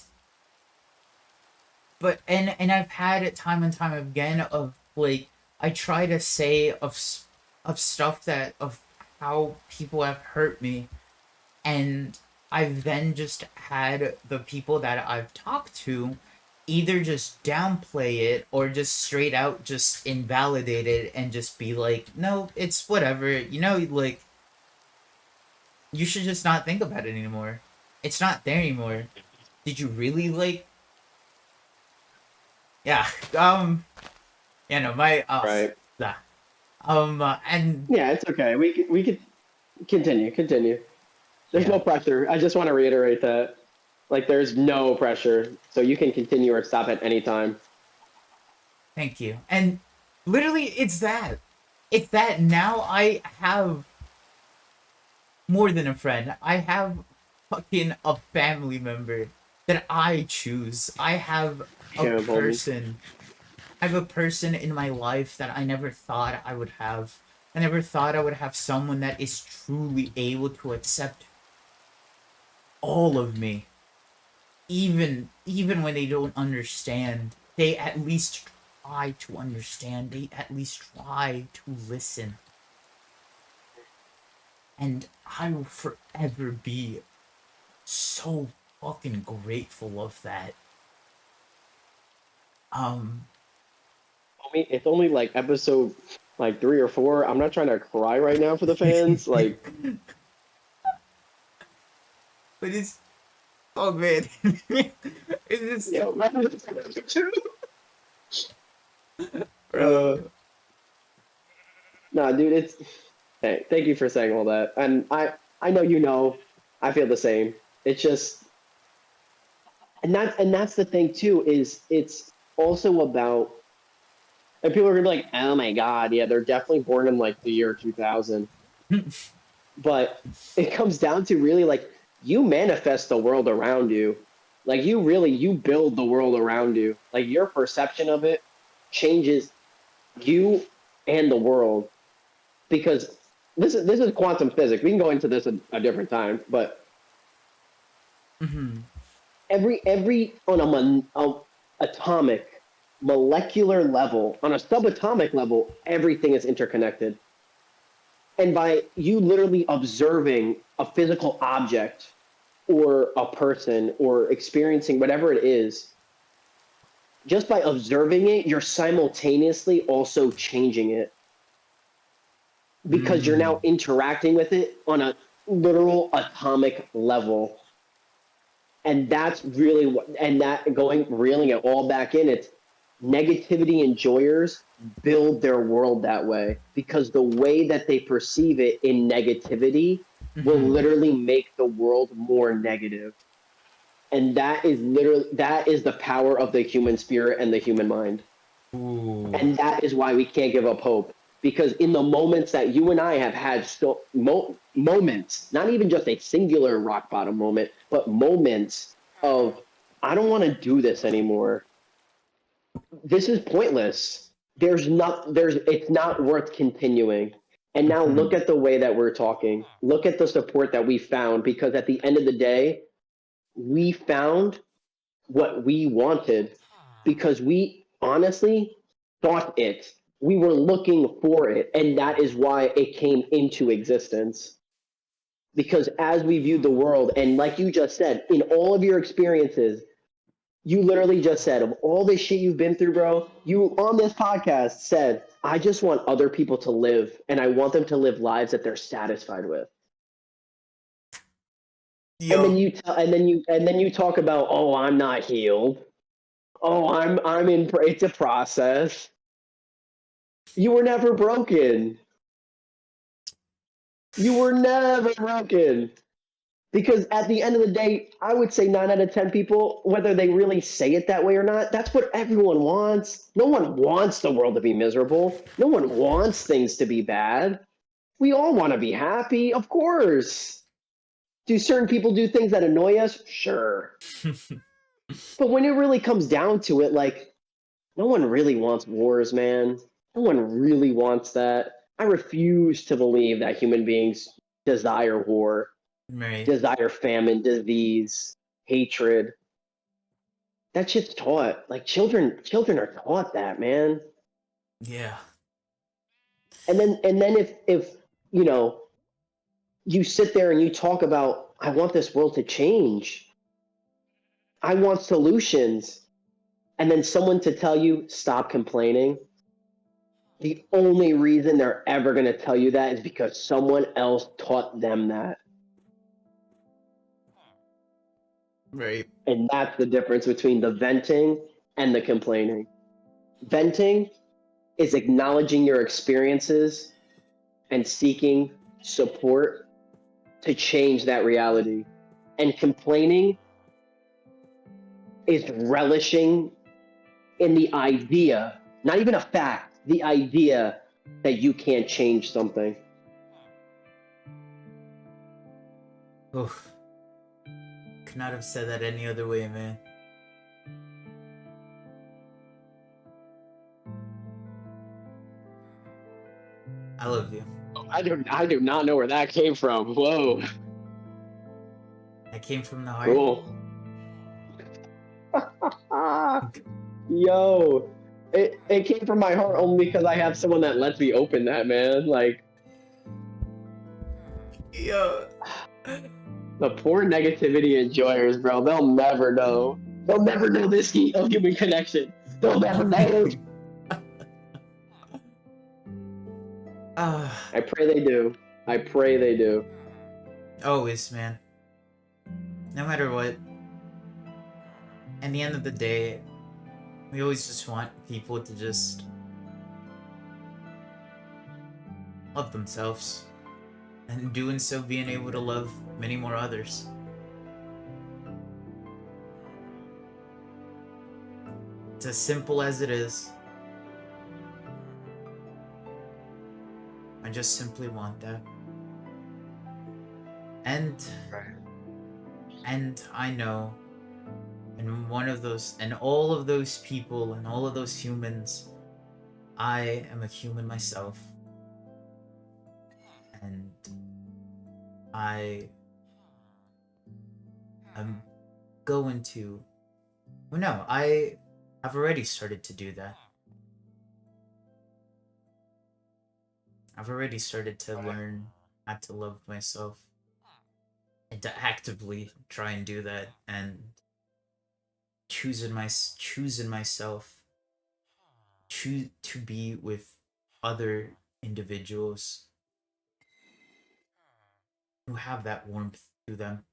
and I've had it time and time again of like I try to say of stuff that of how people have hurt me, and I've then just had the people that I've talked to either just downplay it or just straight out just invalidate it and just be like, no, it's whatever, like you should just not think about it anymore. It's not there anymore. Did you really like? Yeah. No, my Right. nah. And Yeah, it's okay. We could continue, continue. There's yeah, no pressure. I just want to reiterate that. Like there's no pressure. So you can continue or stop at any time. thank you. And literally, it's that now I have more than a friend. I have fucking a family member that I choose. A Yeah, homie. person. I have a person in my life that I never thought I would have. I never thought I would have someone that is truly able to accept all of me, even when they don't understand. They at least try to understand. They at least try to listen. And I will forever be so fucking grateful of that. Um, Homie, it's only like episode like 3 or 4. I'm not trying to cry right now for the fans. Like, but it's oh man, it's just yo, uh, bro. nah, dude, it's hey, thank you for saying all that. And I know I feel the same. It's just and that's the thing too, is it's also about and people are gonna be like, oh my god, yeah, they're definitely born in like the year 2000. But it comes down to really like you manifest the world around you. Like you build the world around you. Like your perception of it changes you and the world, because this is quantum physics. We can go into this a different time, but Mhm. every on a atomic, molecular level, on a subatomic level, everything is interconnected. And by you literally observing a physical object or a person or experiencing whatever it is, just by observing it, you're simultaneously also changing it because you're Mm. now interacting with it on a literal atomic level. And that's really what, and that going reeling it all back in, it's negativity enjoyers build their world that way because the way that they perceive it in negativity will Mm-hmm. literally make the world more negative. And that is the power of the human spirit and the human mind. Ooh. And that is why we can't give up hope because in the moments that you and I have had moments, not even just a singular rock bottom moment, but moments of I don't want to do this anymore. This is pointless. There's it's not worth continuing. And now Mm-hmm. look at the way that we're talking. Look at the support that we found because at the end of the day, we found what we wanted because we honestly thought it. We were looking for it, and that is why it came into existence. Because as we viewed the world, and like you just said, in all of your experiences, you literally just said, of all this shit you've been through, bro, you on this podcast said, I just want other people to live, and I want them to live lives that they're satisfied with. And then Yo. you tell, and then you talk about, oh, I'm not healed. Oh, I'm in. It's a process. You were never broken. You were never broken. Because at the end of the day, I would say 9 out of 10 people, whether they really say it that way or not, that's what everyone wants. No one wants the world to be miserable. No one wants things to be bad. We all want to be happy, of course. Do certain people do things that annoy us? Sure. But when it really comes down to it, like, no one really wants wars, man. No one really wants that. I refuse to believe that human beings desire war, Right. desire famine, disease, hatred. That shit's taught. Like children are taught that, man. Yeah. And then if you know you sit there and you talk about I want this world to change. I want solutions. And then someone to tell you stop complaining. The only reason they're ever going to tell you that is because someone else taught them that. Right. And that's the difference between the venting and the complaining. Venting is acknowledging your experiences and seeking support to change that reality. And complaining is relishing in the idea, not even a fact, the idea that you can't change something. Oof. Could not have said that any other way, man. I love you. I do not know where that came from. Whoa, I came from the heart. cool. Ah, yo, it came from my heart only because I have someone that lets me open that, man. Like Yo. the poor negativity enjoyers, bro. They'll never know. They'll never know this heat of human connection. They'll never know. Ah. I pray they do. I pray they do. Always, man. No matter what. At the end of the day, we always just want people to just love themselves. And doing so, being able to love many more others. It's as simple as it is. I just simply want that. And I know, and one of those, and all of those people, and all of those humans, I am a human myself. And I am go into. Well, no, I've already started to do that. I've already started to learn how to love myself and to actively try and do that and choosing myself, choose to be with other individuals who have that warmth to them.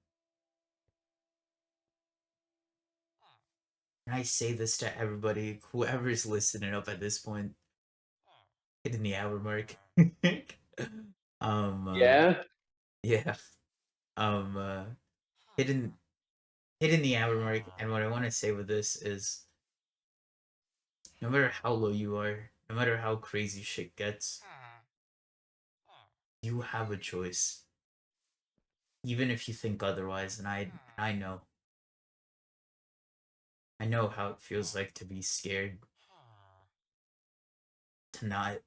And I say this to everybody, whoever's listening up at this point, hitting the hour mark. um, uh, Yeah. yeah. Um, uh, hitting hitting the hour mark. And what I want to say with this is, no matter how low you are, no matter how crazy shit gets, you have a choice. Even if you think otherwise, and I know how it feels like to be scared, to not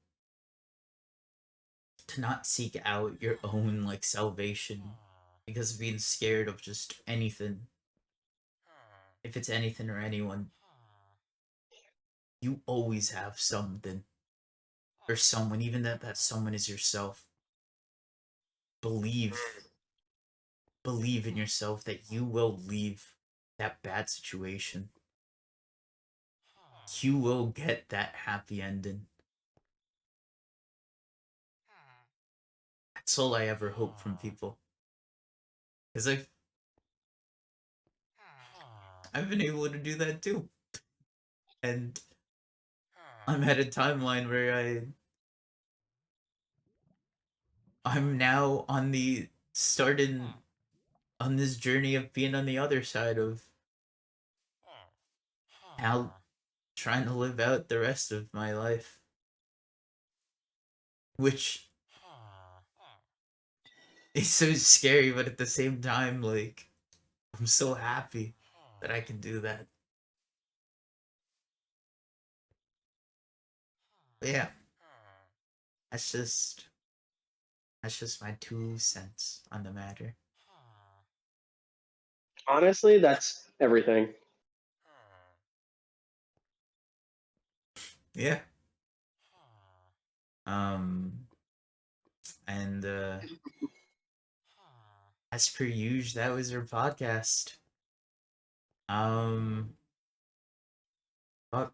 to not seek out your own like salvation because of being scared of just anything. If it's anything or anyone, you always have something or someone, even that someone is yourself. Believe believe in yourself that you will leave that bad situation. You will get that happy ending. That's all I ever hope from people. Because I've been able to do that too. And I'm at a timeline where I'm now on the starting on this journey of being on the other side of now trying to live out the rest of my life. Which is so scary, but at the same time, like, I'm so happy that I can do that. But yeah, that's just that's just my 2 cents on the matter. Honestly, that's everything. Yeah. Um and as per usual, that was our podcast. Um oh,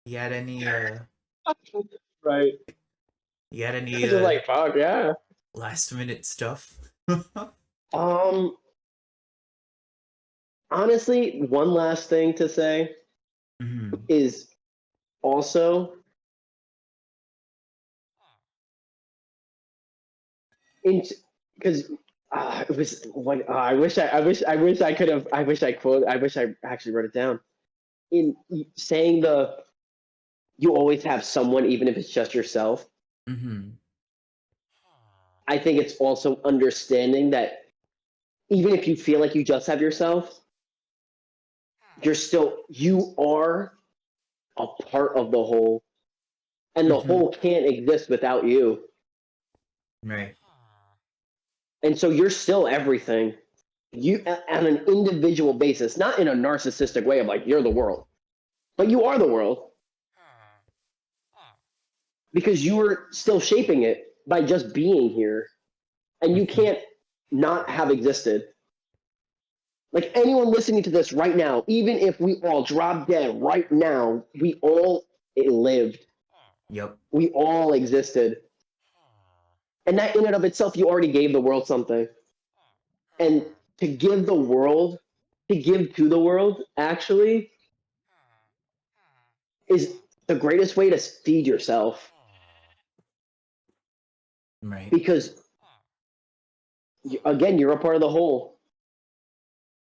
you got any Right. you got any Just like fuck yeah. last minute stuff? Um, honestly, one last thing to say Mhm. is also in because it was one. I wish I could have. I wish I actually wrote it down. In saying you always have someone, even if it's just yourself. Mhm. I think it's also understanding that even if you feel like you just have yourself, you are a part of the whole, and the Mhm. whole can't exist without you. Right. And so you're still everything. You on an individual basis, not in a narcissistic way of like you're the world, but you are the world because you are still shaping it by just being here, and you Mhm. can't not have existed. Like anyone listening to this right now, even if we all drop dead right now, we all lived. Yep. We all existed. And that in and of itself, you already gave the world something. And to give the world, to give to the world, actually, is the greatest way to feed yourself. Right. Because, again, you're a part of the whole.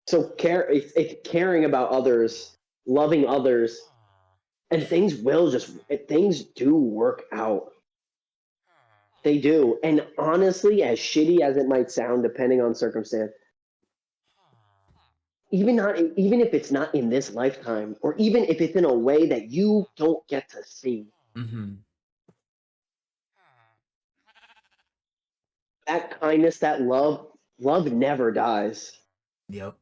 So it's caring about others, loving others, and things do work out. They do. And honestly, as shitty as it might sound, depending on circumstance, even if it's not in this lifetime, or even if it's in a way that you don't get to see, Mhm. that kindness, that love never dies. Yep.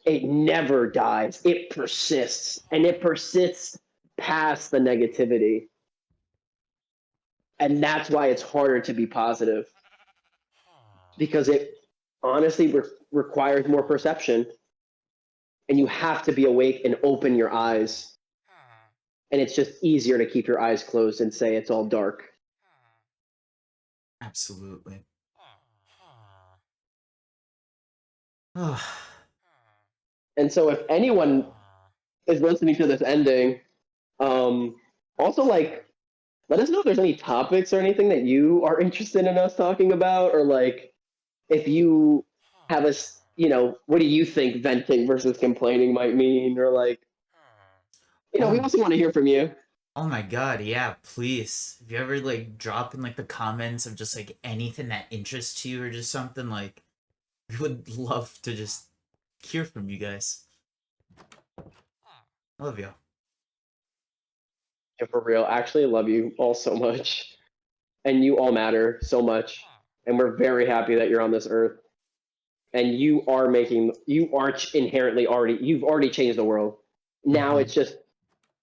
it never dies. It persists, and it persists past the negativity. And that's why it's harder to be positive, because it honestly requires more perception, and you have to be awake and open your eyes. And it's just easier to keep your eyes closed and say it's all dark. Absolutely. And so, if anyone is listening to this ending, also like let us know if there's any topics or anything that you are interested in us talking about, or like if you have us, what do you think venting versus complaining might mean, or like, we Oh, also want to hear from you. oh my god, yeah, please. If you ever like drop in like the comments of just like anything that interests you or just something, like we would love to just hear from you guys. Love you. Yeah, for real. Actually, I love you all so much, and you all matter so much, and we're very happy that you're on this earth, and you've already changed the world. Now Mm-hmm. it's just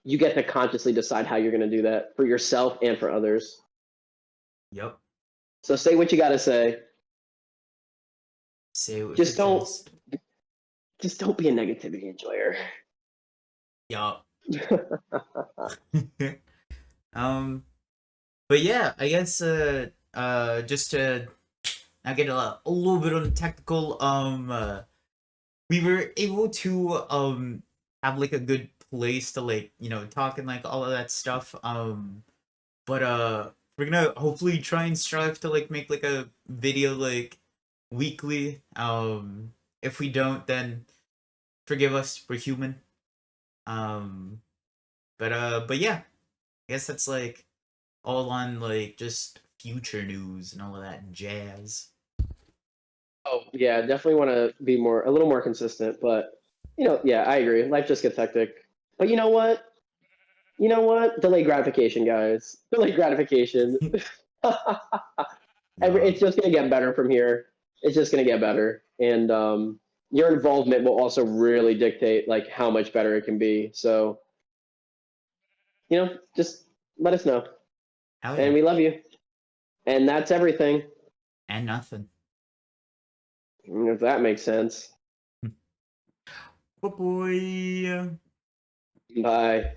you get to consciously decide how you're going to do that for yourself and for others. Yep. So say what you got to say. Say it with your Just don't chest. just don't be a negativity enjoyer. Yup. um, but yeah, I guess just to now get a little bit on the technical, we were able to have like a good place to like talk and like all of that stuff. But we're gonna hopefully try and strive to like make like a video like weekly. If we don't, then forgive us. We're human. Um, but yeah, I guess that's like all on like just future news and all of that jazz. Oh yeah, definitely want to be a little more consistent. But yeah, I agree. Life just gets hectic. But you know what? You know what? Delayed gratification, guys. Delayed gratification. Yeah. It's just gonna get better from here. It's just gonna get better, and your involvement will also really dictate like how much better it can be. So just let us know, Hell and yeah. we love you. And that's everything. And nothing. If that makes sense. Bye boy. Bye.